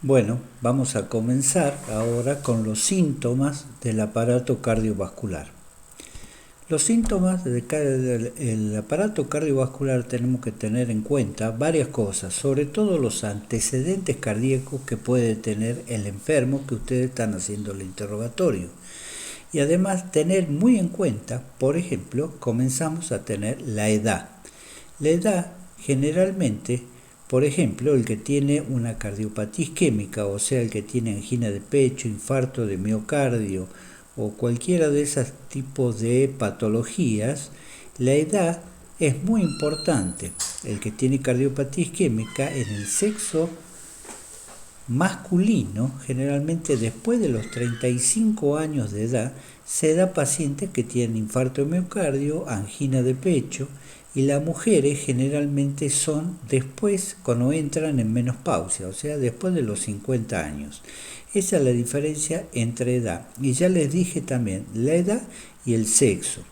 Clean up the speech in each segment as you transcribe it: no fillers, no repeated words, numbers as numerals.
Bueno, vamos a comenzar ahora con los síntomas del aparato cardiovascular. Los síntomas del aparato cardiovascular tenemos que tener en cuenta varias cosas, sobre todo los antecedentes cardíacos que puede tener el enfermo que ustedes están haciendo el interrogatorio. Y además tener muy en cuenta, por ejemplo, comenzamos a tener la edad. La edad generalmente, por ejemplo, el que tiene una cardiopatía isquémica, o sea, el que tiene angina de pecho, infarto de miocardio o cualquiera de esos tipos de patologías, la edad es muy importante. El que tiene cardiopatía isquémica en el sexo masculino, generalmente después de los 35 años de edad, se da pacientes que tienen infarto de miocardio, angina de pecho, y las mujeres generalmente son después cuando entran en menopausia, o sea, después de los 50 años. Esa es la diferencia entre edad. Y ya les dije también la edad y el sexo.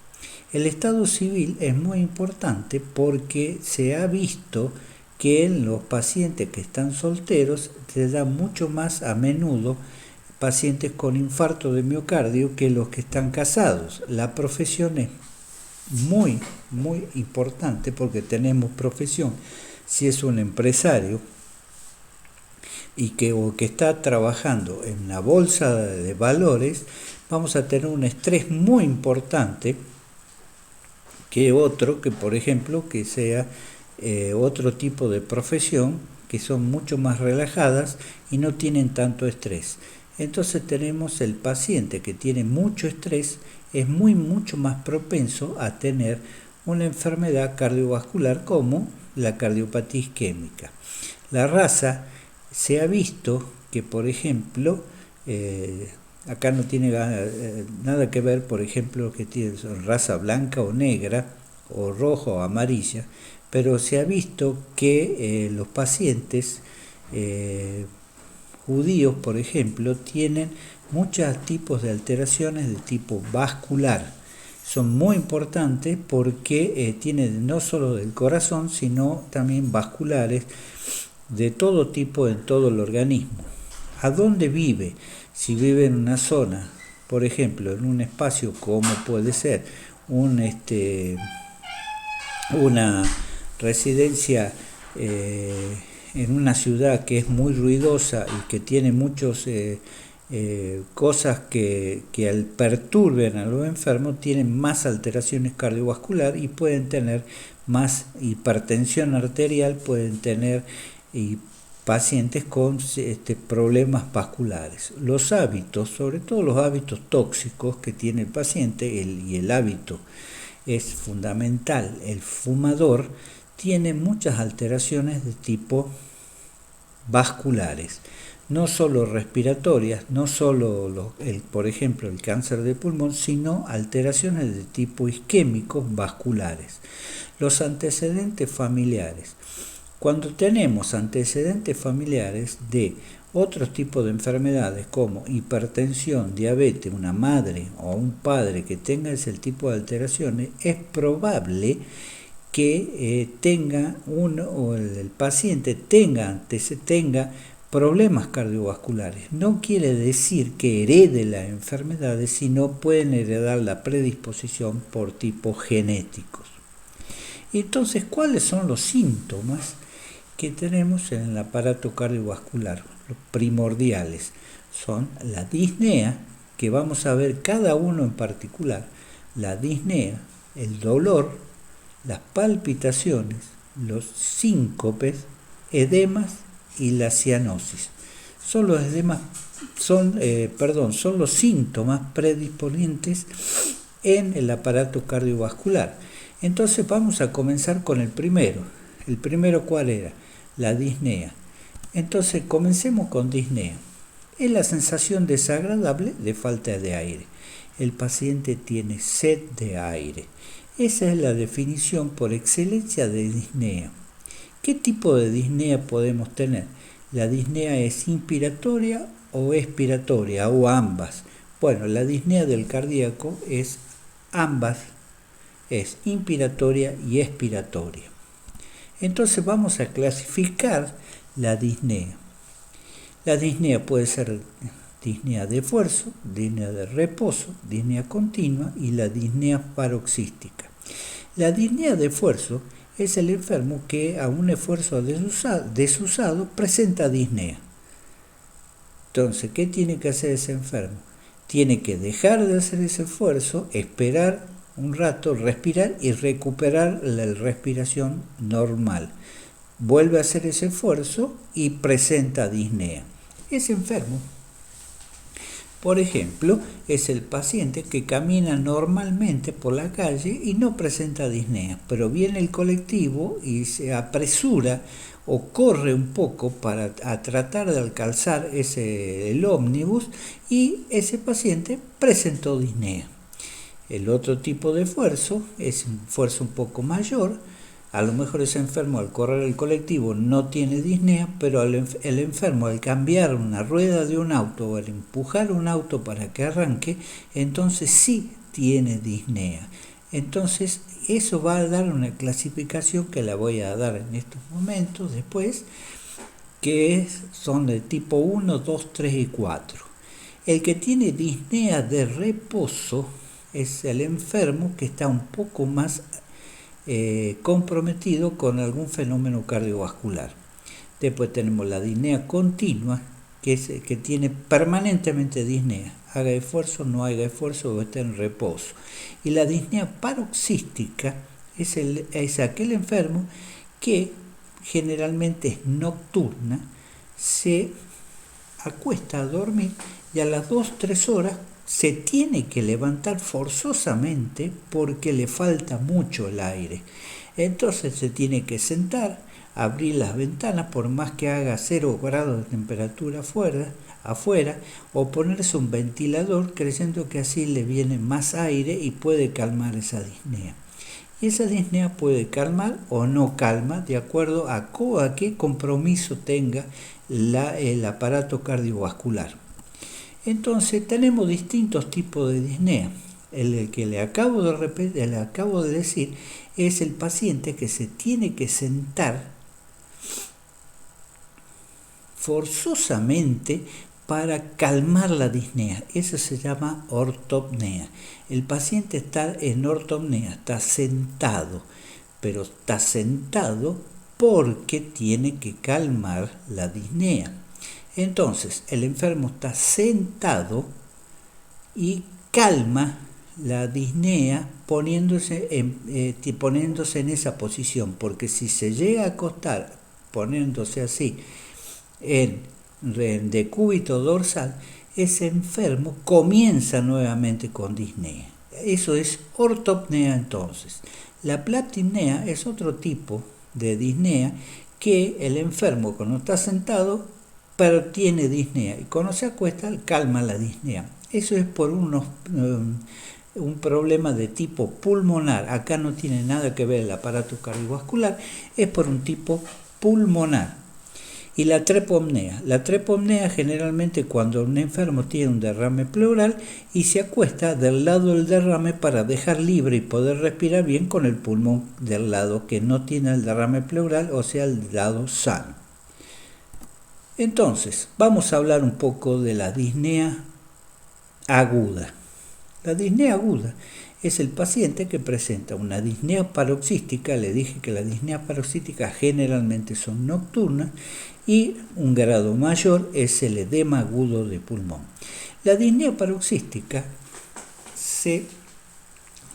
El estado civil es muy importante porque se ha visto que en los pacientes que están solteros se da mucho más a menudo pacientes con infarto de miocardio que los que están casados. La profesión es muy importante porque tenemos profesión. Si es un empresario y que está trabajando en la bolsa de valores, vamos a tener un estrés muy importante que otro, que por ejemplo, que sea otro tipo de profesión, que son mucho más relajadas y no tienen tanto estrés. Entonces tenemos el paciente que tiene mucho estrés, es mucho más propenso a tener una enfermedad cardiovascular como la cardiopatía isquémica. La raza se ha visto que, por ejemplo, acá no tiene nada que ver, por ejemplo, que tiene raza blanca o negra, o roja o amarilla, pero se ha visto que los pacientes judíos, por ejemplo, tienen muchos tipos de alteraciones de tipo vascular. Son muy importantes porque tienen no solo del corazón, sino también vasculares de todo tipo en todo el organismo. ¿A dónde vive? Si vive en una zona, por ejemplo, en un espacio como puede ser una residencia en una ciudad que es muy ruidosa y que tiene muchas cosas que perturben a los enfermos, tienen más alteraciones cardiovasculares y pueden tener más hipertensión arterial, pueden tener pacientes con problemas vasculares. Los hábitos, sobre todo los hábitos tóxicos que tiene el paciente, y el hábito es fundamental. El fumador tiene muchas alteraciones de tipo vasculares, no solo respiratorias, no solo por ejemplo el cáncer de pulmón, sino alteraciones de tipo isquémico vasculares. Los antecedentes familiares. Cuando tenemos antecedentes familiares de otros tipos de enfermedades como hipertensión, diabetes, una madre o un padre que tenga ese tipo de alteraciones, es probable que el paciente tenga problemas cardiovasculares. No quiere decir que herede las enfermedades, sino pueden heredar la predisposición por tipos genéticos. Entonces, ¿cuáles son los síntomas que tenemos en el aparato cardiovascular? Los primordiales son la disnea, que vamos a ver cada uno en particular, la disnea, el dolor, las palpitaciones, los síncopes, edemas y la cianosis. Son los edemas, son los síntomas predisponentes en el aparato cardiovascular. Entonces vamos a comenzar con el primero. ¿El primero cuál era? La disnea. Entonces comencemos con disnea. Es la sensación desagradable de falta de aire. El paciente tiene sed de aire. Esa es la definición por excelencia de disnea. ¿Qué tipo de disnea podemos tener? La disnea es inspiratoria o expiratoria o ambas. Bueno, la disnea del cardíaco es ambas. Es inspiratoria y expiratoria. Entonces vamos a clasificar la disnea. La disnea puede ser disnea de esfuerzo, disnea de reposo, disnea continua y la disnea paroxística. La disnea de esfuerzo es el enfermo que a un esfuerzo desusado presenta disnea. Entonces, ¿qué tiene que hacer ese enfermo? Tiene que dejar de hacer ese esfuerzo, esperar un rato, respirar y recuperar la respiración normal. Vuelve a hacer ese esfuerzo y presenta disnea. Ese enfermo, por ejemplo, es el paciente que camina normalmente por la calle y no presenta disnea, pero viene el colectivo y se apresura o corre un poco para tratar de alcanzar el ómnibus y ese paciente presentó disnea. El otro tipo de esfuerzo es un esfuerzo un poco mayor. A lo mejor ese enfermo al correr el colectivo no tiene disnea, pero el enfermo al cambiar una rueda de un auto o al empujar un auto para que arranque, entonces sí tiene disnea. Entonces eso va a dar una clasificación que la voy a dar en estos momentos después, que son de tipo 1, 2, 3 y 4. El que tiene disnea de reposo es el enfermo que está un poco más comprometido con algún fenómeno cardiovascular. Después tenemos la disnea continua, que es que tiene permanentemente disnea, haga esfuerzo, no haga esfuerzo o esté en reposo. Y la disnea paroxística es aquel enfermo que generalmente es nocturna, se acuesta a dormir y a las 2-3 horas se tiene que levantar forzosamente porque le falta mucho el aire. Entonces se tiene que sentar, abrir las ventanas por más que haga 0 grados de temperatura afuera, o ponerse un ventilador creyendo que así le viene más aire y puede calmar esa disnea. Y esa disnea puede calmar o no calma de acuerdo a qué compromiso tenga el aparato cardiovascular. Entonces tenemos distintos tipos de disnea. El que le acabo de decir es el paciente que se tiene que sentar forzosamente para calmar la disnea. Eso se llama ortopnea. El paciente está en ortopnea, está sentado, pero está sentado porque tiene que calmar la disnea. Entonces, el enfermo está sentado y calma la disnea poniéndose en esa posición, porque si se llega a acostar poniéndose así en decúbito dorsal, ese enfermo comienza nuevamente con disnea. Eso es ortopnea entonces. La platipnea es otro tipo de disnea que el enfermo cuando está sentado pero tiene disnea y cuando se acuesta calma la disnea. Eso es por un problema de tipo pulmonar. Acá no tiene nada que ver el aparato cardiovascular, es por un tipo pulmonar. Y la trepomnea. La trepomnea generalmente cuando un enfermo tiene un derrame pleural y se acuesta del lado del derrame para dejar libre y poder respirar bien con el pulmón del lado que no tiene el derrame pleural, o sea, el lado sano. Entonces, vamos a hablar un poco de la disnea aguda. La disnea aguda es el paciente que presenta una disnea paroxística. Le dije que las disneas paroxísticas generalmente son nocturnas y un grado mayor es el edema agudo de pulmón. La disnea paroxística se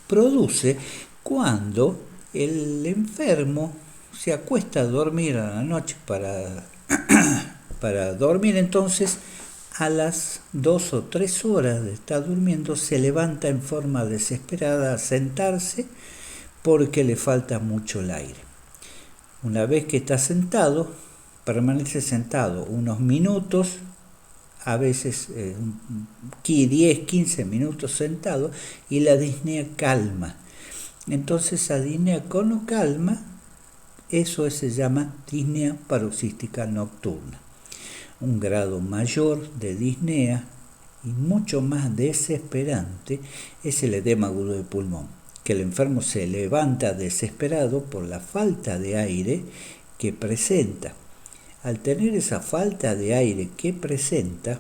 produce cuando el enfermo se acuesta a dormir a la noche para dormir, entonces a las 2 o 3 horas de estar durmiendo se levanta en forma desesperada a sentarse porque le falta mucho el aire. Una vez que está sentado, permanece sentado unos minutos, a veces 10-15 minutos sentado, y la disnea calma. Entonces la disnea cuando calma, eso se llama disnea paroxística nocturna. Un grado mayor de disnea y mucho más desesperante es el edema agudo de pulmón, que el enfermo se levanta desesperado por la falta de aire que presenta. al tener esa falta de aire que presenta,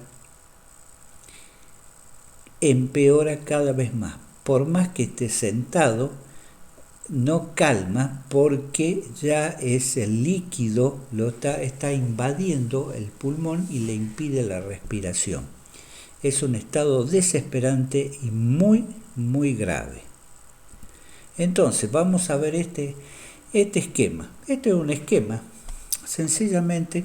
empeora cada vez más. Por más que esté sentado, no calma porque ya es el líquido, está invadiendo el pulmón y le impide la respiración. Es un estado desesperante y muy, muy grave. Entonces vamos a ver este esquema. Este es un esquema sencillamente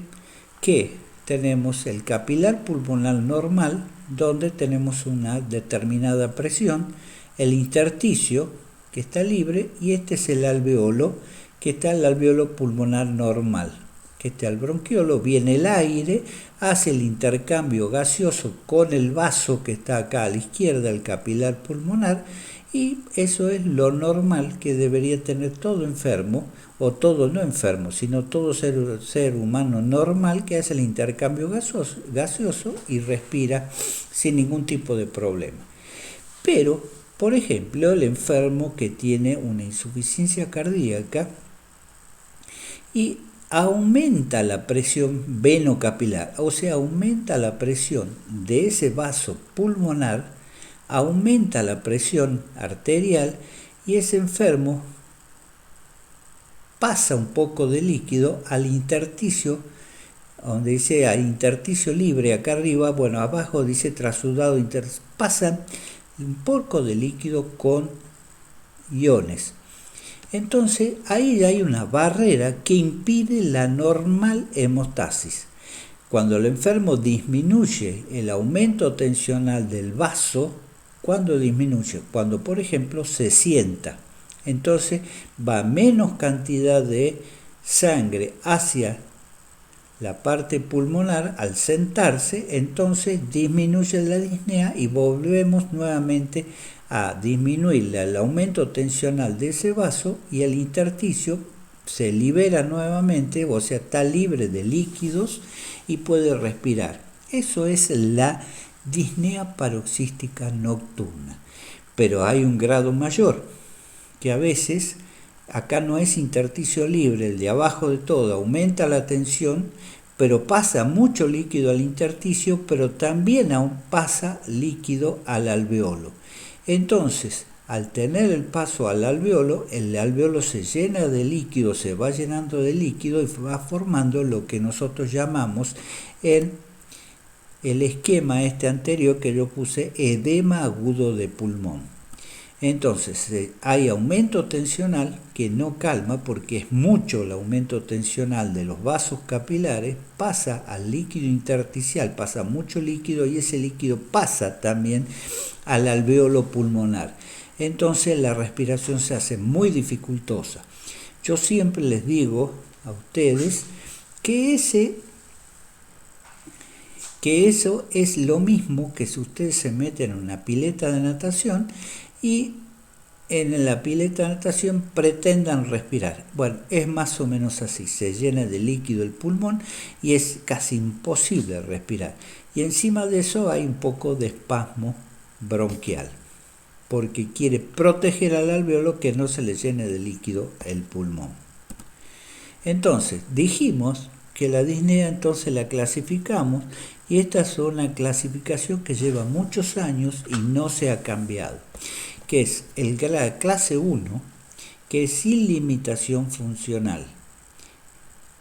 que tenemos el capilar pulmonar normal, donde tenemos una determinada presión, el intersticio que está libre, y este es el alveolo, que está el alveolo pulmonar normal, que está el bronquiolo, viene el aire, hace el intercambio gaseoso con el vaso que está acá a la izquierda, el capilar pulmonar, y eso es lo normal que debería tener todo enfermo, o todo no enfermo, sino todo ser humano normal que hace el intercambio gaseoso y respira sin ningún tipo de problema. Pero, por ejemplo, el enfermo que tiene una insuficiencia cardíaca y aumenta la presión venocapilar, o sea, aumenta la presión de ese vaso pulmonar, aumenta la presión arterial y ese enfermo pasa un poco de líquido al intersticio, donde dice intersticio libre acá arriba, bueno, abajo dice trasudado, pasa un poco de líquido con iones. Entonces ahí hay una barrera que impide la normal hemostasis. Cuando el enfermo disminuye el aumento tensional del vaso, ¿cuándo disminuye? Cuando, por ejemplo, se sienta. Entonces va menos cantidad de sangre hacia la parte pulmonar al sentarse, entonces disminuye la disnea y volvemos nuevamente a disminuir el aumento tensional de ese vaso y el intersticio se libera nuevamente, o sea, está libre de líquidos y puede respirar. Eso es la disnea paroxística nocturna. Pero hay un grado mayor, que a veces acá no es intersticio libre, el de abajo de todo, aumenta la tensión, pero pasa mucho líquido al intersticio, pero también aún pasa líquido al alveolo. Entonces, al tener el paso al alveolo, el alveolo se llena de líquido, se va llenando de líquido y va formando lo que nosotros llamamos en el esquema anterior que yo puse, edema agudo de pulmón. Entonces hay aumento tensional que no calma porque es mucho el aumento tensional de los vasos capilares, pasa al líquido intersticial, pasa mucho líquido y ese líquido pasa también al alveolo pulmonar. Entonces la respiración se hace muy dificultosa. Yo siempre les digo a ustedes que eso es lo mismo que si ustedes se meten en una pileta de natación y en la pileta de natación pretendan respirar. Bueno, es más o menos así, se llena de líquido el pulmón y es casi imposible respirar. Y encima de eso hay un poco de espasmo bronquial, porque quiere proteger al alveolo que no se le llene de líquido el pulmón. Entonces, dijimos que la disnea entonces la clasificamos y esta es una clasificación que lleva muchos años y no se ha cambiado, que es la clase 1, que es sin limitación funcional.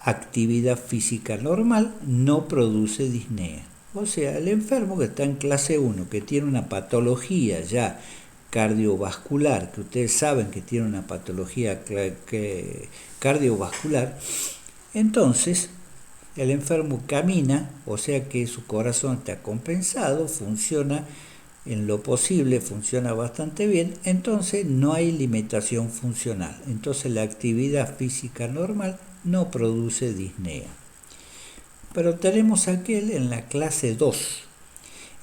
Actividad física normal, no produce disnea. O sea, el enfermo que está en clase 1, que tiene una patología ya cardiovascular, que ustedes saben que tiene una patología cardiovascular, entonces el enfermo camina, o sea que su corazón está compensado, funciona en lo posible, funciona bastante bien, entonces no hay limitación funcional. Entonces la actividad física normal no produce disnea. Pero tenemos aquel en la clase 2.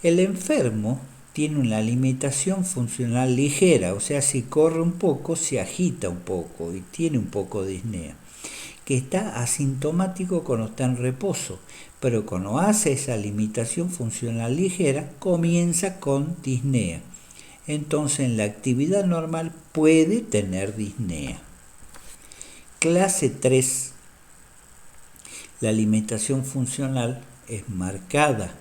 El enfermo tiene una limitación funcional ligera, o sea, si corre un poco, se agita un poco y tiene un poco de disnea, que está asintomático cuando está en reposo, pero cuando hace esa limitación funcional ligera, comienza con disnea. Entonces, en la actividad normal puede tener disnea. Clase 3. La limitación funcional es marcada,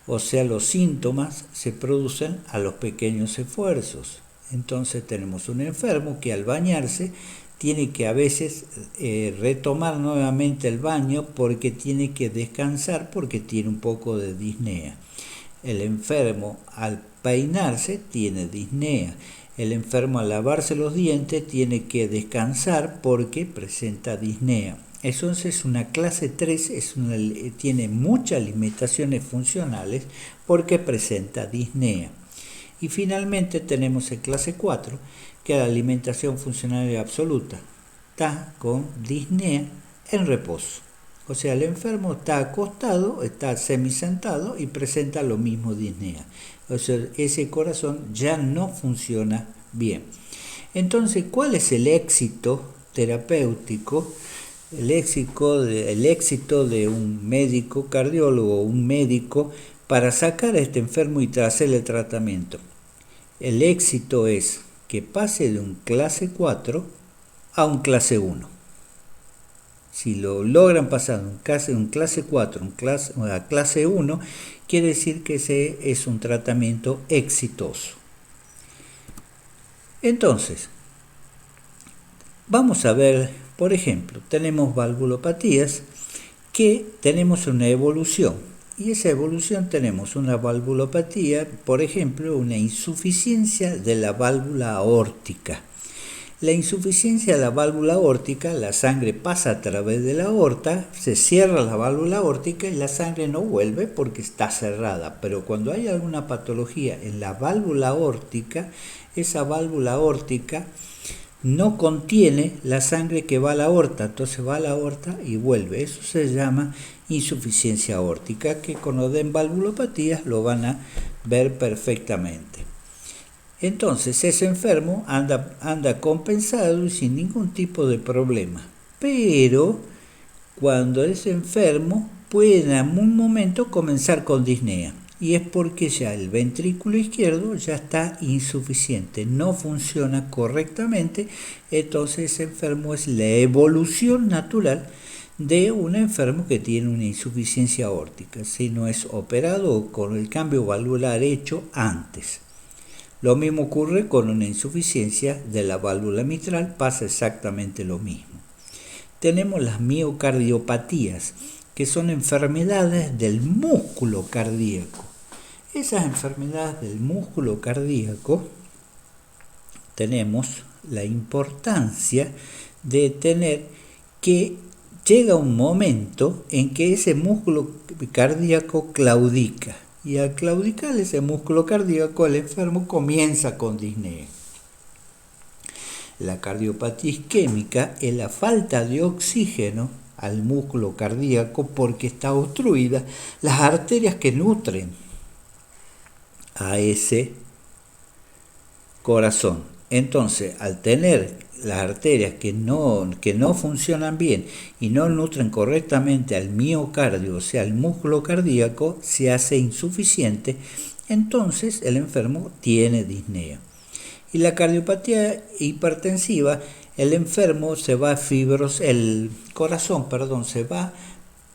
o sea, los síntomas se producen a los pequeños esfuerzos. Entonces tenemos un enfermo que al bañarse tiene que a veces retomar nuevamente el baño porque tiene que descansar porque tiene un poco de disnea. El enfermo al peinarse tiene disnea. El enfermo al lavarse los dientes tiene que descansar porque presenta disnea. Entonces una clase 3 tiene muchas limitaciones funcionales porque presenta disnea. Y finalmente tenemos el clase 4, que es la alimentación funcional absoluta. Está con disnea en reposo. O sea, el enfermo está acostado, está semisentado y presenta lo mismo disnea. O sea, ese corazón ya no funciona bien. Entonces, ¿cuál es el éxito terapéutico? El éxito de un médico cardiólogo o un médico para sacar a este enfermo y hacerle tratamiento. El éxito es que pase de un clase 4 a un clase 1. Si lo logran pasar de un clase 4 a clase 1, quiere decir que ese es un tratamiento exitoso. Entonces, vamos a ver, por ejemplo, tenemos valvulopatías que tenemos una evolución. Y esa evolución tenemos una valvulopatía, por ejemplo, una insuficiencia de la válvula aórtica. La insuficiencia de la válvula aórtica, la sangre pasa a través de la aorta, se cierra la válvula aórtica y la sangre no vuelve porque está cerrada. Pero cuando hay alguna patología en la válvula aórtica, esa válvula aórtica no contiene la sangre que va a la aorta, entonces va a la aorta y vuelve. Eso se llama insuficiencia aórtica, que cuando den valvulopatías lo van a ver perfectamente. Entonces ese enfermo anda compensado y sin ningún tipo de problema. Pero cuando es enfermo puede en algún momento comenzar con disnea. Y es porque ya el ventrículo izquierdo ya está insuficiente, no funciona correctamente. Entonces ese enfermo es la evolución natural de un enfermo que tiene una insuficiencia aórtica, si no es operado con el cambio valvular hecho antes. Lo mismo ocurre con una insuficiencia de la válvula mitral, pasa exactamente lo mismo. Tenemos las miocardiopatías, que son enfermedades del músculo cardíaco. Esas enfermedades del músculo cardíaco tenemos la importancia de tener que llega un momento en que ese músculo cardíaco claudica. Y al claudicar ese músculo cardíaco, el enfermo comienza con disnea. La cardiopatía isquémica es la falta de oxígeno al músculo cardíaco porque está obstruida las arterias que nutren a ese corazón. Entonces, al tener las arterias que no funcionan bien y no nutren correctamente al miocardio, o sea, al músculo cardíaco, se hace insuficiente, entonces el enfermo tiene disnea. Y la cardiopatía hipertensiva, el enfermo el corazón se va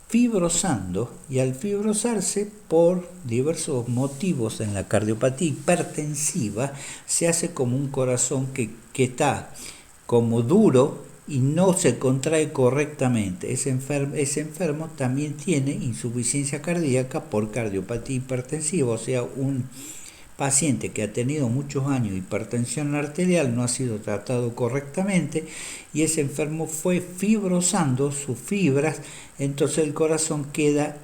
fibrosando, y al fibrosarse por diversos motivos en la cardiopatía hipertensiva se hace como un corazón que está como duro y no se contrae correctamente. Ese enfermo también tiene insuficiencia cardíaca por cardiopatía hipertensiva, o sea, un paciente que ha tenido muchos años de hipertensión arterial no ha sido tratado correctamente y ese enfermo fue fibrosando sus fibras, entonces el corazón queda,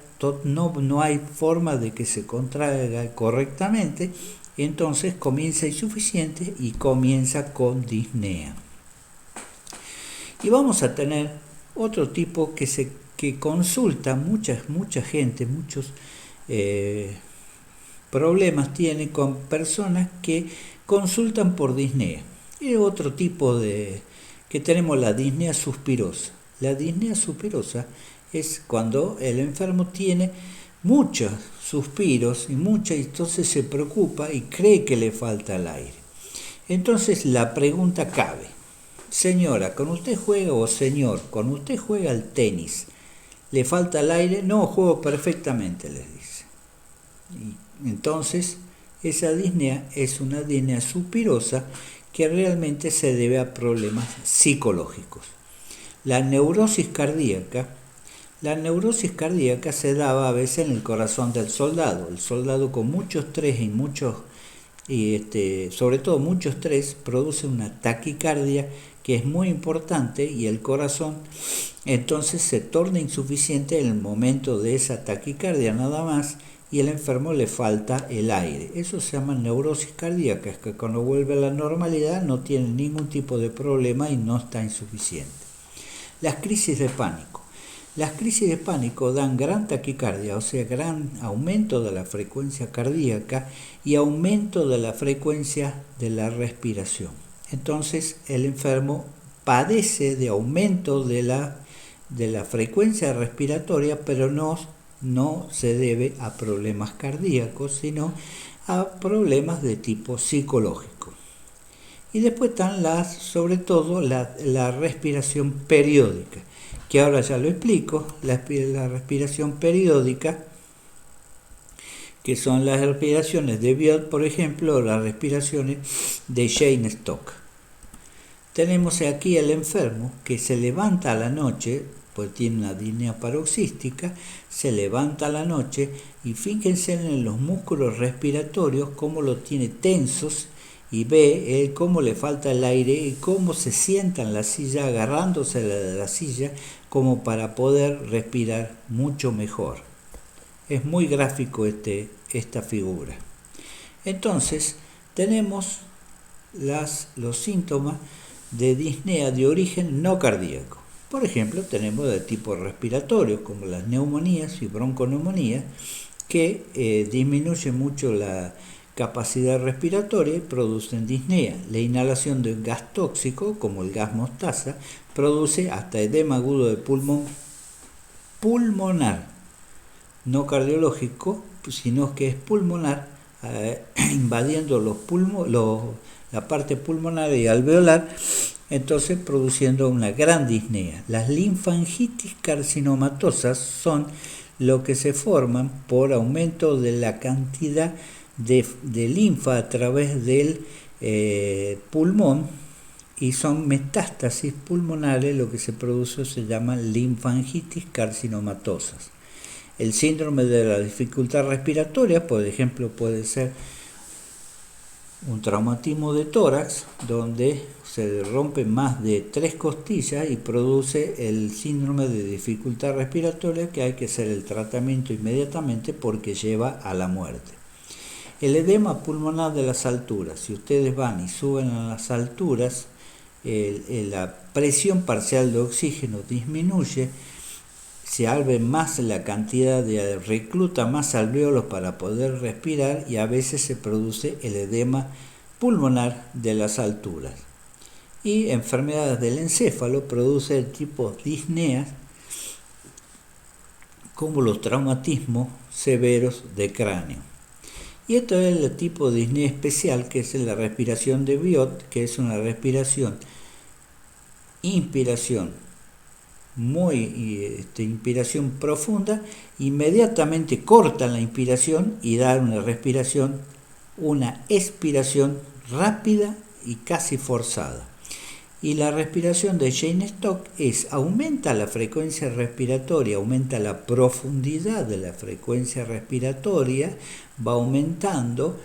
no hay forma de que se contraiga correctamente, entonces comienza insuficiente y comienza con disnea. Y vamos a tener otro tipo que consulta mucha gente, muchos problemas tiene con personas que consultan por disnea. Y otro tipo que tenemos la disnea suspirosa. La disnea suspirosa es cuando el enfermo tiene muchos suspiros y entonces se preocupa y cree que le falta el aire. Entonces la pregunta cabe: señora, ¿con usted juega o señor, con usted juega al tenis, ¿Le falta el aire? No, juego perfectamente, les dice. Y entonces, esa disnea es una disnea suspirosa que realmente se debe a problemas psicológicos. La neurosis cardíaca se daba a veces en el corazón del soldado. El soldado con mucho estrés sobre todo mucho estrés, produce una taquicardia que es muy importante, y el corazón entonces se torna insuficiente en el momento de esa taquicardia nada más, y al enfermo le falta el aire. Eso se llama neurosis cardíaca, es que cuando vuelve a la normalidad no tiene ningún tipo de problema y no está insuficiente. Las crisis de pánico. Las crisis de pánico dan gran taquicardia, o sea, gran aumento de la frecuencia cardíaca y aumento de la frecuencia de la respiración. Entonces el enfermo padece de aumento de la frecuencia respiratoria, pero no se debe a problemas cardíacos, sino a problemas de tipo psicológico. Y después están sobre todo la respiración periódica, que ahora ya lo explico. La respiración periódica, que son las respiraciones de Biot, por ejemplo, o las respiraciones de Cheyne-Stokes. Tenemos aquí al enfermo que se levanta a la noche, pues tiene una disnea paroxística, se levanta a la noche y fíjense en los músculos respiratorios cómo los tiene tensos, y ve cómo le falta el aire y cómo se sienta en la silla, agarrándose de la silla como para poder respirar mucho mejor. Es muy gráfico esta figura. Entonces tenemos los síntomas de disnea de origen no cardíaco. Por ejemplo, tenemos de tipo respiratorio, como las neumonías y bronconeumonías, que disminuyen mucho la capacidad respiratoria y producen disnea. La inhalación de gas tóxico, como el gas mostaza, produce hasta edema agudo de pulmonar, no cardiológico, sino que es pulmonar, invadiendo la parte pulmonar y alveolar, entonces produciendo una gran disnea. Las linfangitis carcinomatosas son lo que se forman por aumento de la cantidad de linfa a través del pulmón, y son metástasis pulmonares. Lo que se produce se llama linfangitis carcinomatosas. El síndrome de la dificultad respiratoria, por ejemplo, puede ser un traumatismo de tórax donde se rompen más de 3 costillas y produce el síndrome de dificultad respiratoria, que hay que hacer el tratamiento inmediatamente porque lleva a la muerte. El edema pulmonar de las alturas. Si ustedes van y suben a las alturas, la presión parcial de oxígeno disminuye, se abre más la cantidad recluta más alvéolos para poder respirar, y a veces se produce el edema pulmonar de las alturas. Y enfermedades del encéfalo produce el tipo disneas, como los traumatismos severos de cráneo. Y esto es el tipo de disnea especial, que es la respiración de Biot, que es una respiración, inspiración inspiración profunda, inmediatamente cortan la inspiración y dan una expiración rápida y casi forzada. Y la respiración de Cheyne-Stokes aumenta la frecuencia respiratoria, aumenta la profundidad de la frecuencia respiratoria, va aumentando,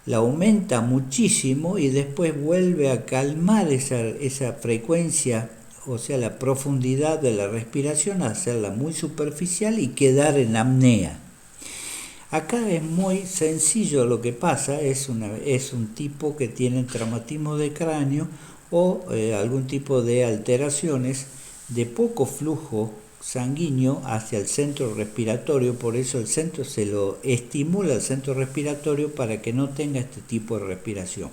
la aumenta muchísimo y después vuelve a calmar esa frecuencia, o sea, la profundidad de la respiración, a hacerla muy superficial y quedar en apnea. Acá es muy sencillo lo que pasa, es un tipo que tiene traumatismo de cráneo o algún tipo de alteraciones de poco flujo sanguíneo hacia el centro respiratorio, por eso el centro se lo estimula, el centro respiratorio, para que no tenga este tipo de respiración.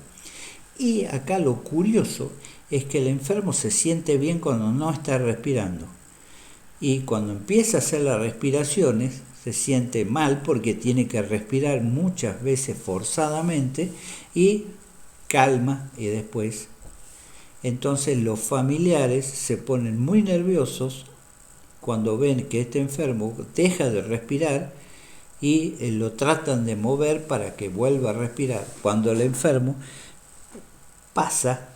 Y acá lo curioso es que el enfermo se siente bien cuando no está respirando, y cuando empieza a hacer las respiraciones se siente mal porque tiene que respirar muchas veces forzadamente, y calma, y entonces los familiares se ponen muy nerviosos cuando ven que este enfermo deja de respirar y lo tratan de mover para que vuelva a respirar, cuando el enfermo pasa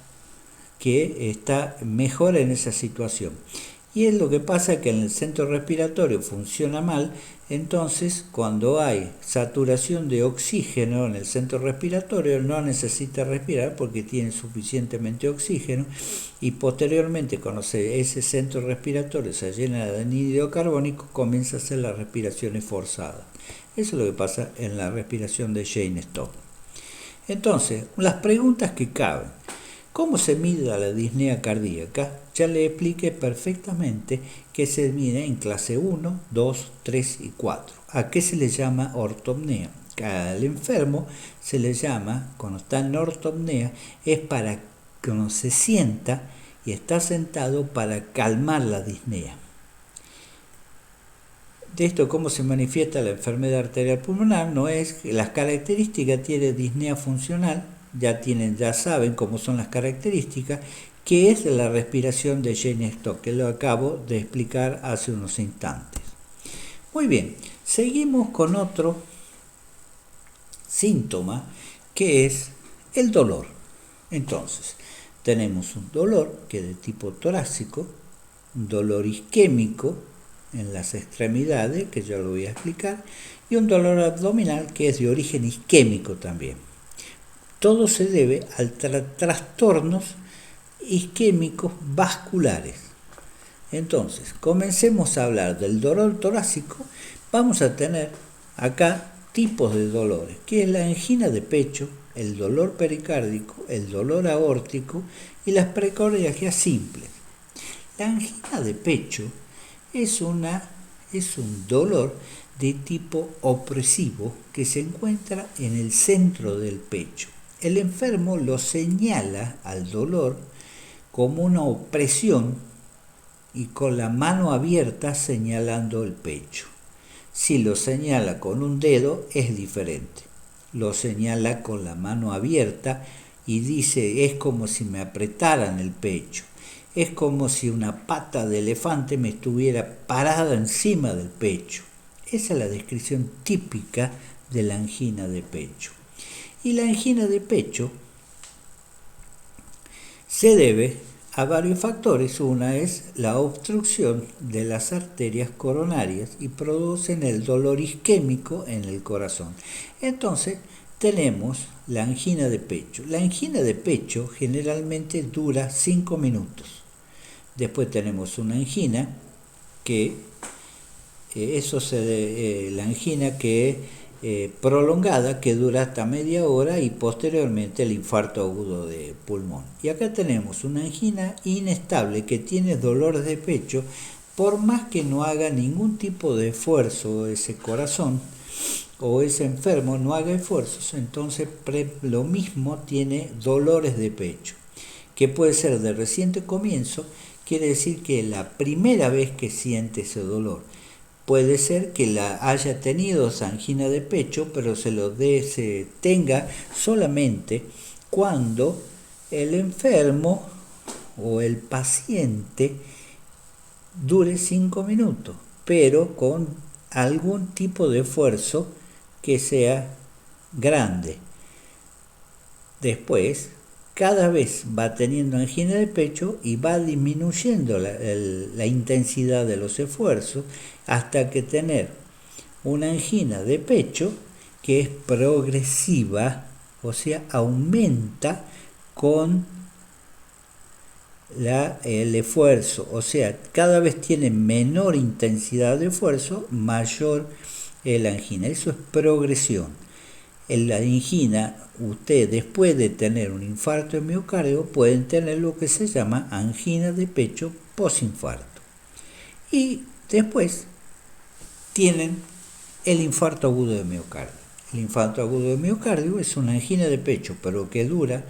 que está mejor en esa situación. Y es lo que pasa que en el centro respiratorio funciona mal, entonces cuando hay saturación de oxígeno en el centro respiratorio no necesita respirar porque tiene suficientemente oxígeno, y posteriormente cuando ese centro respiratorio se llena de anhídrido carbónico comienza a hacer las respiraciones forzadas. Eso es lo que pasa en la respiración de Cheyne-Stokes. Entonces, las preguntas que caben: ¿cómo se mide la disnea cardíaca? Ya le expliqué perfectamente que se mide en clase 1, 2, 3 y 4. ¿A qué se le llama ortopnea? Al enfermo se le llama, cuando está en ortopnea, es para cuando se sienta y está sentado para calmar la disnea. De esto, cómo se manifiesta la enfermedad arterial pulmonar, no es las características, tiene disnea funcional, ya saben cómo son las características, que es la respiración de Cheyne-Stokes, que lo acabo de explicar hace unos instantes. Muy bien, seguimos con otro síntoma, que es el dolor. Entonces, tenemos un dolor que es de tipo torácico, un dolor isquémico en las extremidades, que yo lo voy a explicar, y un dolor abdominal que es de origen isquémico también. Todo se debe a trastornos isquémicos vasculares. Entonces, comencemos a hablar del dolor torácico. Vamos a tener acá tipos de dolores, que es la angina de pecho, el dolor pericárdico, el dolor aórtico y las precordialgias simples. La angina de pecho es un dolor de tipo opresivo que se encuentra en el centro del pecho. El enfermo lo señala al dolor como una opresión y con la mano abierta señalando el pecho. Si lo señala con un dedo es diferente. Lo señala con la mano abierta y dice: es como si me apretaran el pecho. Es como si una pata de elefante me estuviera parada encima del pecho. Esa es la descripción típica de la angina de pecho. Y la angina de pecho se debe a varios factores. Una es la obstrucción de las arterias coronarias y producen el dolor isquémico en el corazón. Entonces tenemos la angina de pecho. La angina de pecho generalmente dura 5 minutos. Después tenemos una angina que la angina que prolongada, que dura hasta media hora, y posteriormente el infarto agudo de pulmón. Y acá tenemos una angina inestable que tiene dolores de pecho por más que no haga ningún tipo de esfuerzo ese corazón o ese enfermo no haga esfuerzos, entonces lo mismo tiene dolores de pecho, que puede ser de reciente comienzo. Quiere decir que la primera vez que siente ese dolor. Puede ser que la haya tenido esa angina de pecho, pero se tenga solamente cuando el enfermo o el paciente dure 5 minutos, pero con algún tipo de esfuerzo que sea grande. Después, cada vez va teniendo angina de pecho y va disminuyendo la intensidad de los esfuerzos hasta que tener una angina de pecho que es progresiva, o sea, aumenta con el esfuerzo, o sea, cada vez tiene menor intensidad de esfuerzo, mayor la angina. Eso es progresión. En la angina, usted después de tener un infarto de miocardio pueden tener lo que se llama angina de pecho posinfarto. Y después tienen el infarto agudo de miocardio. El infarto agudo de miocardio es una angina de pecho, pero que dura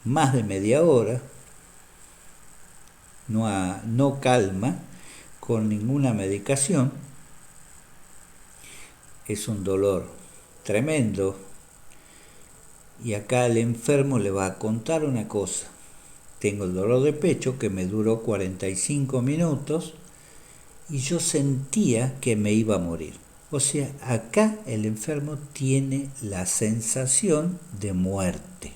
más de media hora, no calma con ninguna medicación, es un dolor tremendo, y acá el enfermo le va a contar una cosa: tengo el dolor de pecho que me duró 45 minutos y yo sentía que me iba a morir. O sea, acá el enfermo tiene la sensación de muerte.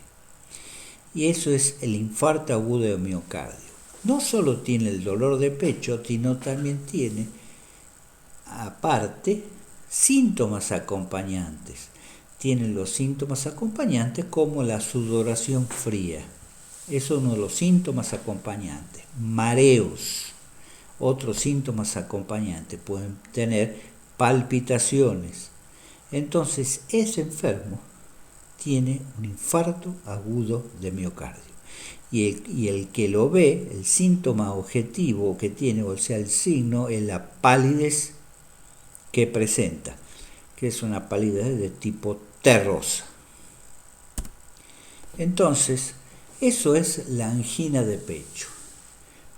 Y eso es el infarto agudo de miocardio. No solo tiene el dolor de pecho, sino también tiene, aparte, síntomas acompañantes. Tienen los síntomas acompañantes como la sudoración fría. Es uno de los síntomas acompañantes. Mareos. Otros síntomas acompañantes pueden tener palpitaciones. Entonces, ese enfermo tiene un infarto agudo de miocardio. Y el que lo ve, el síntoma objetivo que tiene, o sea, el signo, es la palidez que presenta, que es una palidez de tipo terrosa. Entonces, eso es la angina de pecho.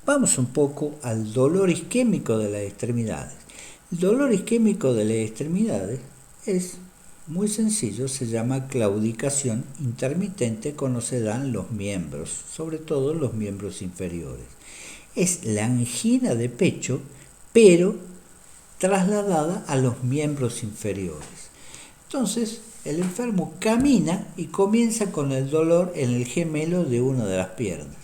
Vamos un poco al dolor isquémico de las extremidades. El dolor isquémico de las extremidades es muy sencillo, se llama claudicación intermitente cuando se dan los miembros, sobre todo los miembros inferiores. Es la angina de pecho, pero trasladada a los miembros inferiores. Entonces, el enfermo camina y comienza con el dolor en el gemelo de una de las piernas.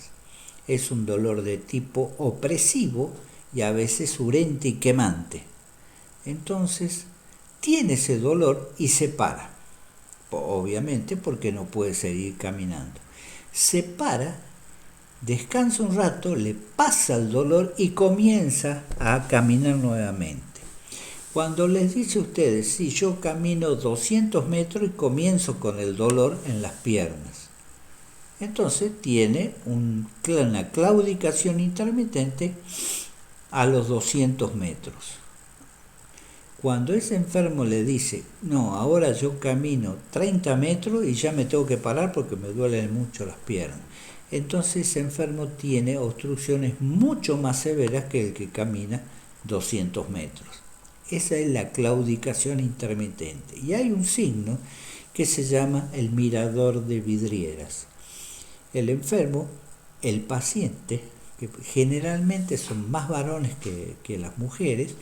Es un dolor de tipo opresivo y a veces urente y quemante. Entonces, tiene ese dolor y se para. Obviamente porque no puede seguir caminando. Se para, descansa un rato, le pasa el dolor y comienza a caminar nuevamente. Cuando les dice a ustedes, si yo camino 200 metros y comienzo con el dolor en las piernas, entonces tiene una claudicación intermitente a los 200 metros. Cuando ese enfermo le dice, no, ahora yo camino 30 metros y ya me tengo que parar porque me duelen mucho las piernas, entonces ese enfermo tiene obstrucciones mucho más severas que el que camina 200 metros. Esa es la claudicación intermitente. Y hay un signo que se llama el mirador de vidrieras. El enfermo, el paciente, que generalmente son más varones que las mujeres,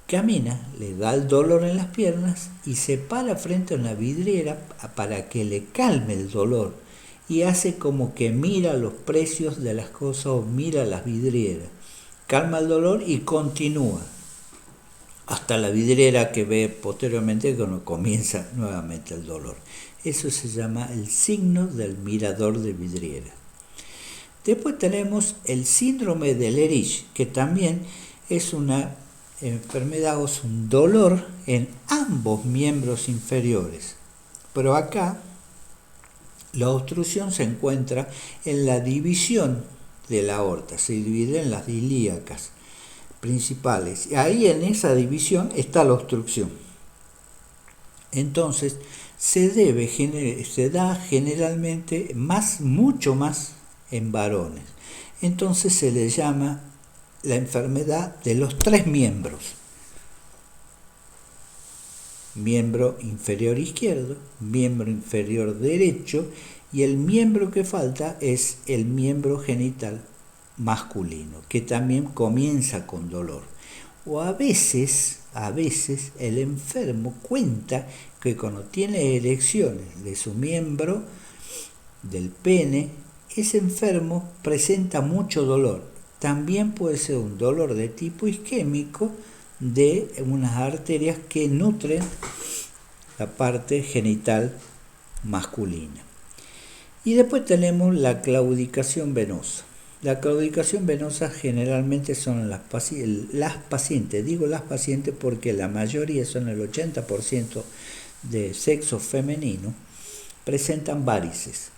camina, le da el dolor en las piernas y se para frente a una vidriera para que le calme el dolor y hace como que mira los precios de las cosas o mira las vidrieras. Calma el dolor y continúa hasta la vidriera que ve posteriormente cuando comienza nuevamente el dolor. Eso se llama el signo del mirador de vidriera. Después tenemos el síndrome de Lerich, que también es una enfermedad o es un dolor en ambos miembros inferiores. Pero acá la obstrucción se encuentra en la división de la aorta, se divide en las ilíacas principales. Y ahí en esa división está la obstrucción. Entonces se da generalmente mucho más en varones. Entonces se le llama la enfermedad de los 3 miembros. Miembro inferior izquierdo, miembro inferior derecho y el miembro que falta es el miembro genital masculino, que también comienza con dolor. O a veces el enfermo cuenta que cuando tiene erecciones de su miembro, del pene, ese enfermo presenta mucho dolor. También puede ser un dolor de tipo isquémico de unas arterias que nutren la parte genital masculina. Y después tenemos la claudicación venosa. La claudicación venosa generalmente son las pacientes, digo las pacientes porque la mayoría son el 80% de sexo femenino, presentan varices.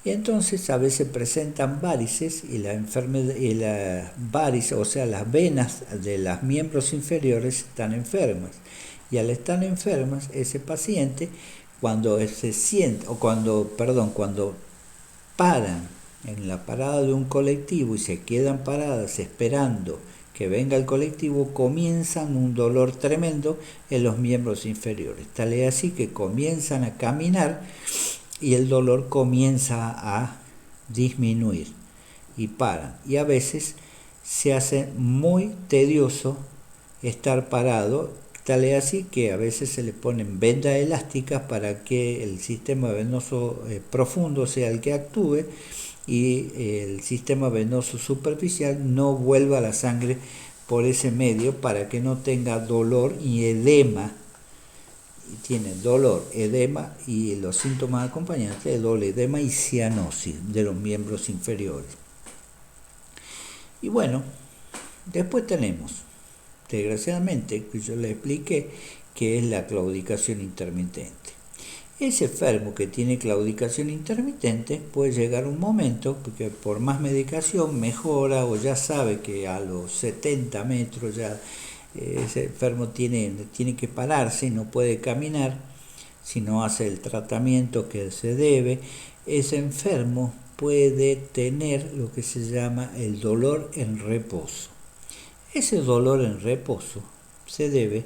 Y entonces a veces presentan varices y la enfermedad y la varices, o sea, las venas de los miembros inferiores están enfermas. Y al estar enfermas, ese paciente cuando paran en la parada de un colectivo y se quedan paradas esperando que venga el colectivo, comienzan un dolor tremendo en los miembros inferiores. Tal es así que comienzan a caminar y el dolor comienza a disminuir y paran. Y a veces se hace muy tedioso estar parado, tal es así que a veces se le ponen vendas elásticas para que el sistema venoso profundo sea el que actúe y el sistema venoso superficial no vuelva la sangre por ese medio para que no tenga dolor y edema. Tiene dolor, edema y los síntomas acompañantes de dolor, edema y cianosis de los miembros inferiores. Y bueno, después tenemos, desgraciadamente, que yo le expliqué, que es la claudicación intermitente. Ese enfermo que tiene claudicación intermitente puede llegar un momento, porque por más medicación mejora o ya sabe que a los 70 metros ya ese enfermo tiene que pararse y no puede caminar si no hace el tratamiento que se debe. Ese enfermo puede tener lo que se llama el dolor en reposo. Ese dolor en reposo se debe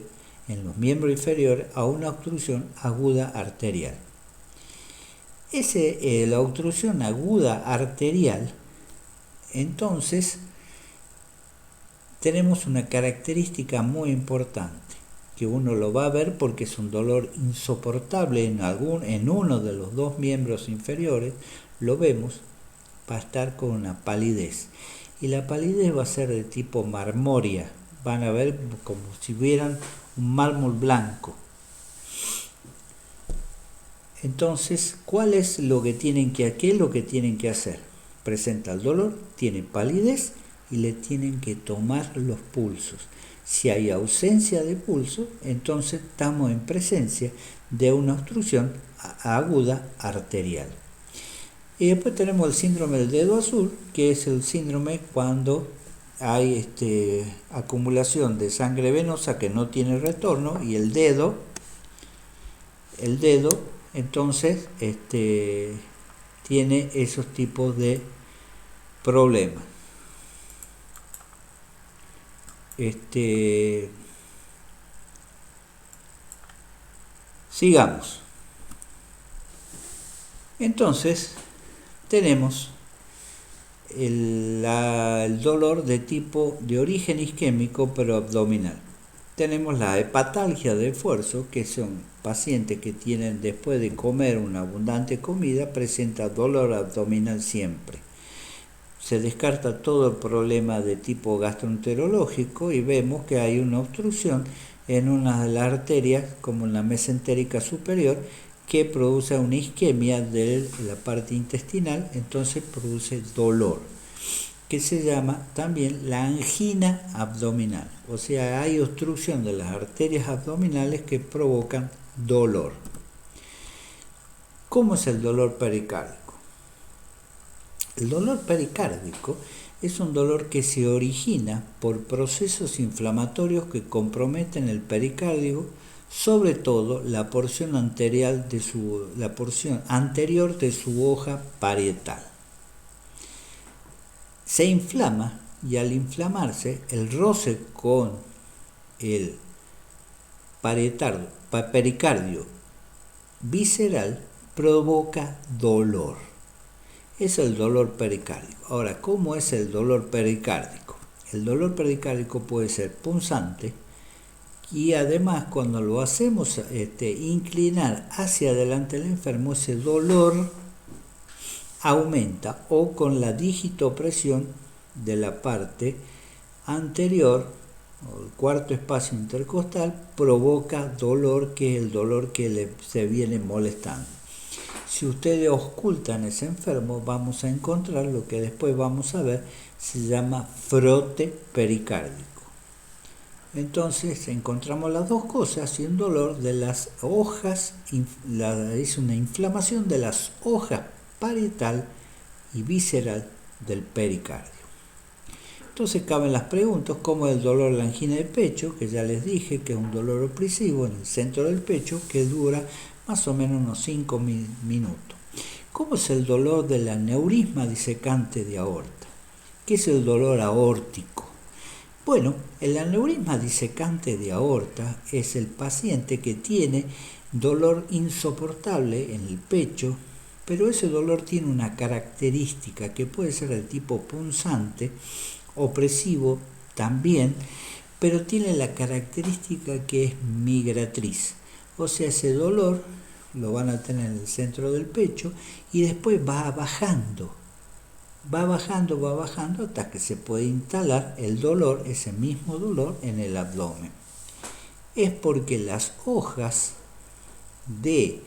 en los miembros inferiores a una obstrucción aguda arterial. La obstrucción aguda arterial, entonces, tenemos una característica muy importante, que uno lo va a ver porque es un dolor insoportable en uno de los dos miembros inferiores, lo vemos, va a estar con una palidez. Y la palidez va a ser de tipo marmórea, van a ver como si vieran un mármol blanco. Entonces, ¿qué es lo que tienen que hacer? Presenta el dolor, tiene palidez y le tienen que tomar los pulsos. Si hay ausencia de pulso, entonces estamos en presencia de una obstrucción aguda arterial. Y después tenemos el síndrome del dedo azul, que es el síndrome cuando hay acumulación de sangre venosa que no tiene retorno y el dedo entonces tiene esos tipos de problemas. Sigamos. Entonces tenemos el dolor de origen isquémico pero abdominal. Tenemos la hepatalgia de esfuerzo, que son pacientes que tienen después de comer una abundante comida, presenta dolor abdominal siempre. Se descarta todo el problema de tipo gastroenterológico y vemos que hay una obstrucción en una de las arterias, como en la mesentérica superior, que produce una isquemia de la parte intestinal, entonces produce dolor, que se llama también la angina abdominal. O sea, hay obstrucción de las arterias abdominales que provocan dolor. ¿Cómo es el dolor pericárdico? El dolor pericárdico es un dolor que se origina por procesos inflamatorios que comprometen el pericardio, sobre todo la porción anterior de su hoja parietal. Se inflama y al inflamarse el roce con el pericardio visceral provoca dolor. Es el dolor pericárdico. Ahora, ¿cómo es el dolor pericárdico? El dolor pericárdico puede ser punzante y además cuando lo hacemos inclinar hacia adelante el enfermo, ese dolor aumenta, o con la digitopresión de la parte anterior o el cuarto espacio intercostal provoca dolor, que es el dolor que se viene molestando. Si ustedes ocultan ese enfermo, vamos a encontrar lo que después vamos a ver, se llama frote pericárdico. Entonces encontramos las dos cosas y un dolor de las hojas, es una inflamación de las hojas parietal y visceral del pericardio. Entonces caben las preguntas, como el dolor de la angina de pecho, que ya les dije que es un dolor opresivo en el centro del pecho que dura más o menos unos 5 minutos. ¿Cómo es el dolor del aneurisma disecante de aorta? ¿Qué es el dolor aórtico? Bueno, el aneurisma disecante de aorta es el paciente que tiene dolor insoportable en el pecho, pero ese dolor tiene una característica que puede ser de tipo punzante opresivo también, pero tiene la característica que es migratriz. O sea, ese dolor lo van a tener en el centro del pecho y después va bajando hasta que se puede instalar el dolor, ese mismo dolor, en el abdomen. Es porque las hojas de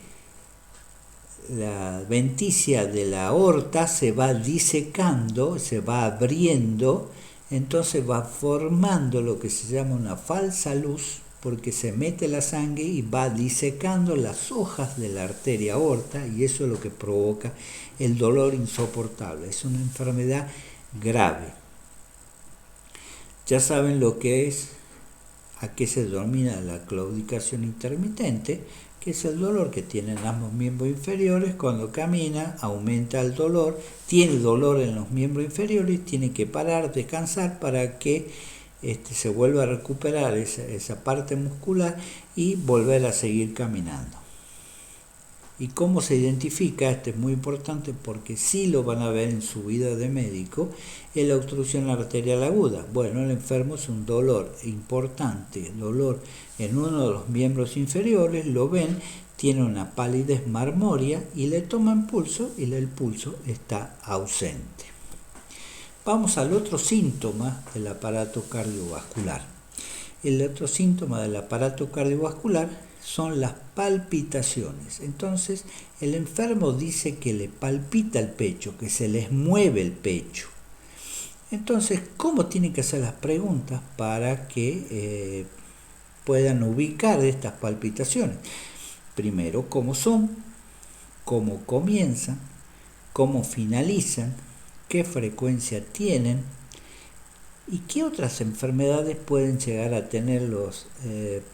la venticia de la aorta se va disecando, se va abriendo, entonces va formando lo que se llama una falsa luz, porque se mete la sangre y va disecando las hojas de la arteria aorta, y eso es lo que provoca el dolor insoportable. Es una enfermedad grave. Ya saben lo que es, a qué se denomina la claudicación intermitente, que es el dolor que tienen ambos miembros inferiores. Cuando camina, aumenta el dolor, tiene dolor en los miembros inferiores, tiene que parar, descansar para que se vuelva a recuperar esa parte muscular y volver a seguir caminando. ¿Y cómo se identifica? Esto es muy importante porque sí lo van a ver en su vida de médico, es la obstrucción arterial aguda. Bueno, el enfermo es un dolor importante, dolor en uno de los miembros inferiores, lo ven, tiene una palidez marmórea y le toman pulso y el pulso está ausente. Vamos al otro síntoma del aparato cardiovascular. El otro síntoma del aparato cardiovascular son las palpitaciones. Entonces, el enfermo dice que le palpita el pecho, que se les mueve el pecho. Entonces, ¿cómo tienen que hacer las preguntas para que puedan ubicar estas palpitaciones? Primero, ¿cómo son? ¿Cómo comienzan? ¿Cómo finalizan? ¿Qué frecuencia tienen? ¿Y qué otras enfermedades pueden llegar a tener los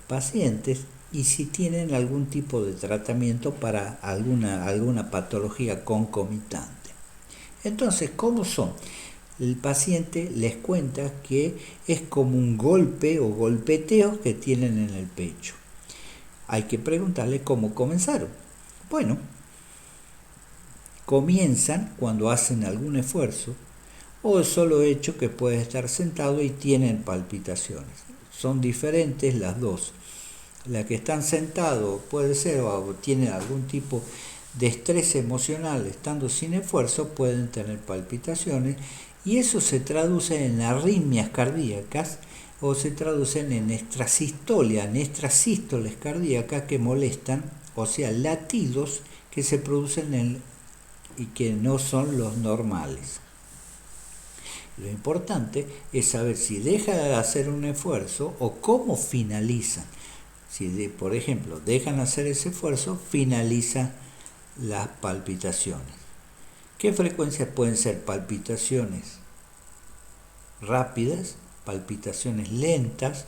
pacientes? Y si tienen algún tipo de tratamiento para alguna patología concomitante. Entonces, ¿cómo son? El paciente les cuenta que es como un golpe o golpeteos que tienen en el pecho. Hay que preguntarle cómo comenzaron. Bueno, comienzan cuando hacen algún esfuerzo o el solo hecho que puede estar sentado y tienen palpitaciones. Son diferentes las dos. La que están sentados puede ser o tiene algún tipo de estrés emocional estando sin esfuerzo, pueden tener palpitaciones y eso se traduce en arritmias cardíacas o se traducen en extrasistolia, en extrasístoles cardíacas que molestan, o sea, latidos que se producen y que no son los normales. Lo importante es saber si deja de hacer un esfuerzo o cómo finalizan. Si, por ejemplo, dejan hacer ese esfuerzo, finalizan las palpitaciones. ¿Qué frecuencias pueden ser? Palpitaciones rápidas, palpitaciones lentas,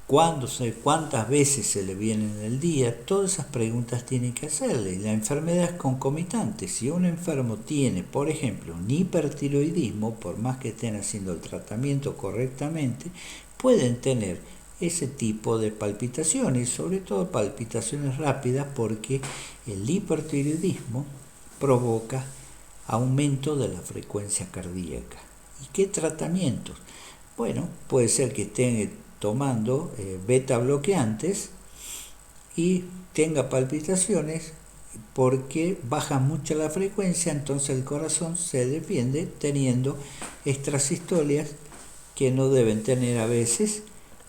cuántas veces se le viene en el día, todas esas preguntas tienen que hacerle. La enfermedad es concomitante. Si un enfermo tiene, por ejemplo, un hipertiroidismo, por más que estén haciendo el tratamiento correctamente, pueden tener ese tipo de palpitaciones, sobre todo palpitaciones rápidas, porque el hipertiroidismo provoca aumento de la frecuencia cardíaca. ¿Y qué tratamientos? Bueno, puede ser que estén tomando beta bloqueantes y tenga palpitaciones porque baja mucho la frecuencia, entonces el corazón se defiende teniendo extrasistolias que no deben tener a veces,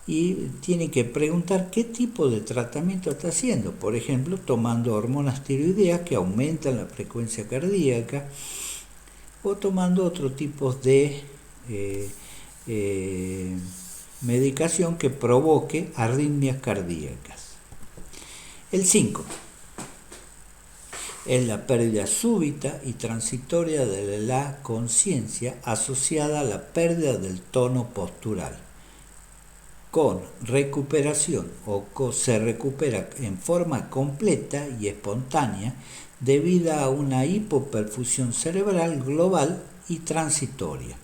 y tiene que preguntar qué tipo de tratamiento está haciendo. Por ejemplo, tomando hormonas tiroideas que aumentan la frecuencia cardíaca o tomando otro tipo de medicación que provoque arritmias cardíacas. El 5 es la pérdida súbita y transitoria de la conciencia asociada a la pérdida del tono postural, con recuperación se recupera en forma completa y espontánea debido a una hipoperfusión cerebral global y transitoria.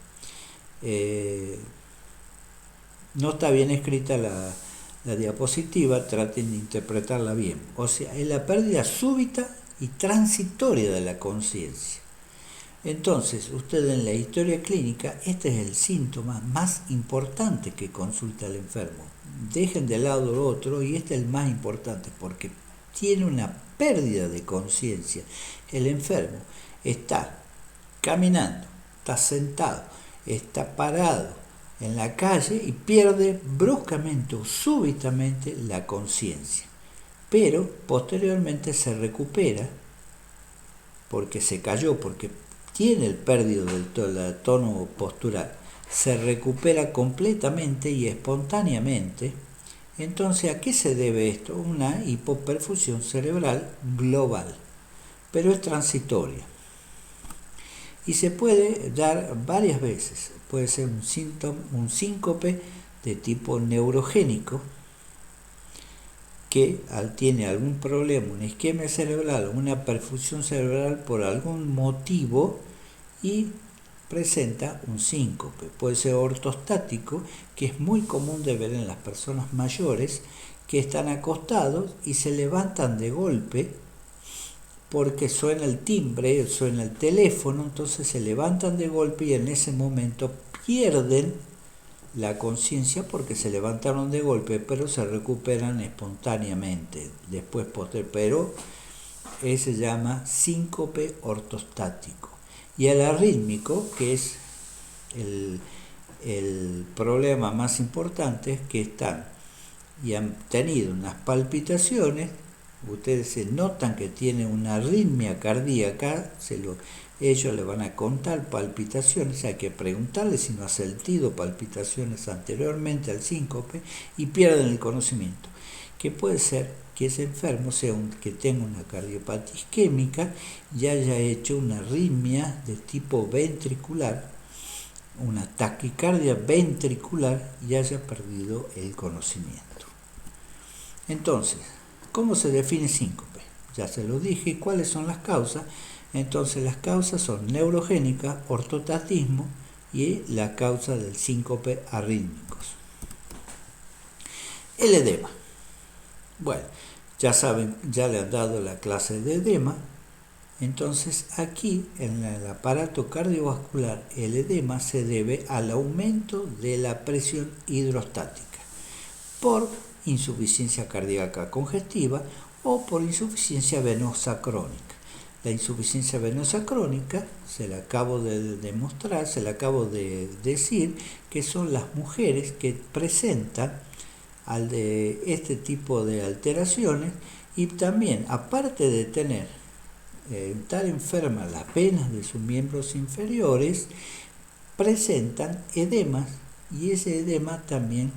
No está bien escrita la diapositiva, traten de interpretarla bien. O sea, es la pérdida súbita y transitoria de la conciencia. Entonces, usted en la historia clínica, este es el síntoma más importante que consulta el enfermo. Dejen de lado lo otro y este es el más importante porque tiene una pérdida de conciencia. El enfermo está caminando, está sentado, está parado en la calle y pierde bruscamente o súbitamente la conciencia. Pero posteriormente se recupera porque se cayó, porque tiene el pérdida del tono postural, se recupera completamente y espontáneamente. Entonces, ¿a qué se debe esto? Una hipoperfusión cerebral global, pero es transitoria. Y se puede dar varias veces. Puede ser un síncope de tipo neurogénico, que tiene algún problema, una isquemia cerebral, una perfusión cerebral por algún motivo y presenta un síncope. Puede ser ortostático, que es muy común de ver en las personas mayores que están acostados y se levantan de golpe porque suena el timbre, suena el teléfono, entonces se levantan de golpe y en ese momento pierden la conciencia porque se levantaron de golpe, pero se recuperan espontáneamente después, pero se llama síncope ortostático. Y el arrítmico, que es el problema más importante, es que están y han tenido unas palpitaciones, ustedes se notan que tiene una arritmia cardíaca, ellos le van a contar palpitaciones, hay que preguntarle si no ha sentido palpitaciones anteriormente al síncope y pierden el conocimiento. Que puede ser que ese enfermo que tenga una cardiopatía isquémica y haya hecho una arritmia de tipo ventricular, una taquicardia ventricular y haya perdido el conocimiento. Entonces, ¿cómo se define síncope? Ya se lo dije. ¿Cuáles son las causas? Entonces las causas son neurogénicas, ortostatismo y la causa del síncope arrítmicos. El edema. Bueno, ya saben, ya le han dado la clase de edema. Entonces aquí en el aparato cardiovascular el edema se debe al aumento de la presión hidrostática por insuficiencia cardíaca congestiva o por insuficiencia venosa crónica. La insuficiencia venosa crónica, se la acabo de demostrar, se la acabo de decir, que son las mujeres que presentan de este tipo de alteraciones y también, aparte de tener estar enfermas las venas de sus miembros inferiores, presentan edemas y ese edema también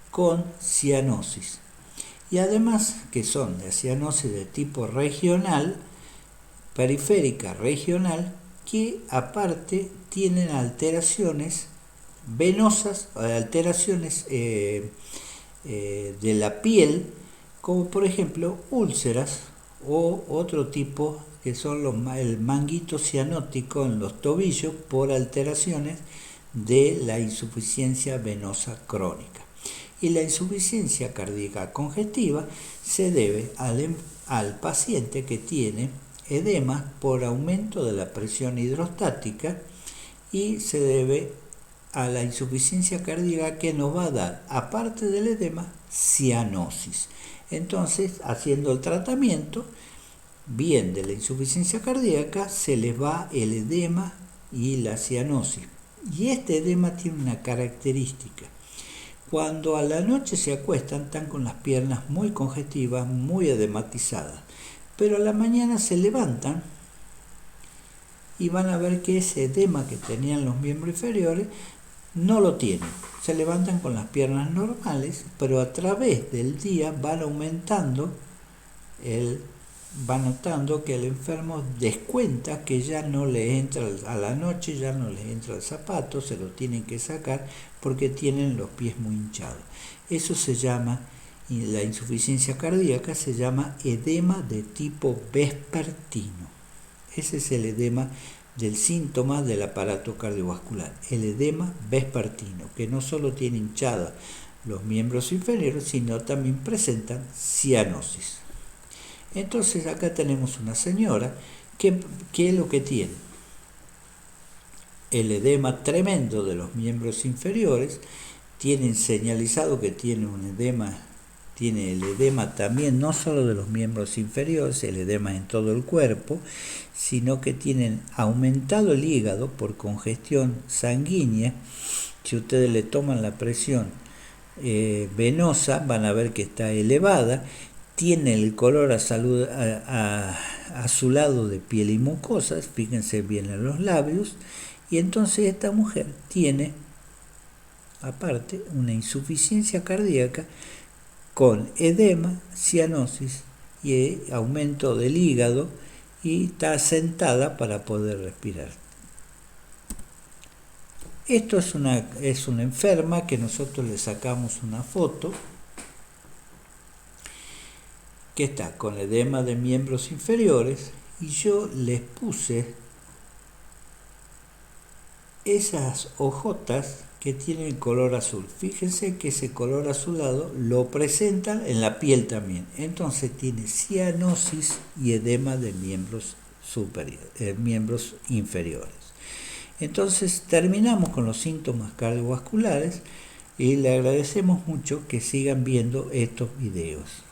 con cianosis. Y además que son de cianosis de tipo regional, periférica regional, que aparte tienen alteraciones venosas, alteraciones de la piel, como por ejemplo úlceras o otro tipo que son el manguito cianótico en los tobillos por alteraciones de la insuficiencia venosa crónica. Y la insuficiencia cardíaca congestiva se debe al paciente que tiene edema por aumento de la presión hidrostática y se debe a la insuficiencia cardíaca que nos va a dar, aparte del edema, cianosis. Entonces, haciendo el tratamiento bien de la insuficiencia cardíaca, se les va el edema y la cianosis. Y este edema tiene una característica. Cuando a la noche se acuestan, están con las piernas muy congestivas, muy edematizadas. Pero a la mañana se levantan y van a ver que ese edema que tenían los miembros inferiores no lo tienen. Se levantan con las piernas normales, pero a través del día van aumentando, van notando que el enfermo descuenta que ya no le entra a la noche, ya no le entra el zapato, se lo tienen que sacar porque tienen los pies muy hinchados. Eso se llama, la insuficiencia cardíaca se llama edema de tipo vespertino. Ese es el edema del síntoma del aparato cardiovascular, el edema vespertino, que no solo tiene hinchada los miembros inferiores, sino también presentan cianosis. Entonces acá tenemos una señora que es lo que tiene. el edema tremendo de los miembros inferiores, tienen señalizado que tiene un edema, tiene el edema también no solo de los miembros inferiores, el edema en todo el cuerpo, sino que tienen aumentado el hígado por congestión sanguínea. Si ustedes le toman la presión venosa, van a ver que está elevada, tiene el color azulado de piel y mucosas, fíjense bien en los labios, y entonces esta mujer tiene aparte una insuficiencia cardíaca con edema, cianosis y aumento del hígado, y está sentada para poder respirar. Esto es una enferma que nosotros le sacamos una foto, que está con edema de miembros inferiores, y yo les puse esas hojotas que tienen color azul. Fíjense que ese color azulado lo presentan en la piel también. Entonces tiene cianosis y edema de miembros inferiores. Entonces terminamos con los síntomas cardiovasculares y le agradecemos mucho que sigan viendo estos videos.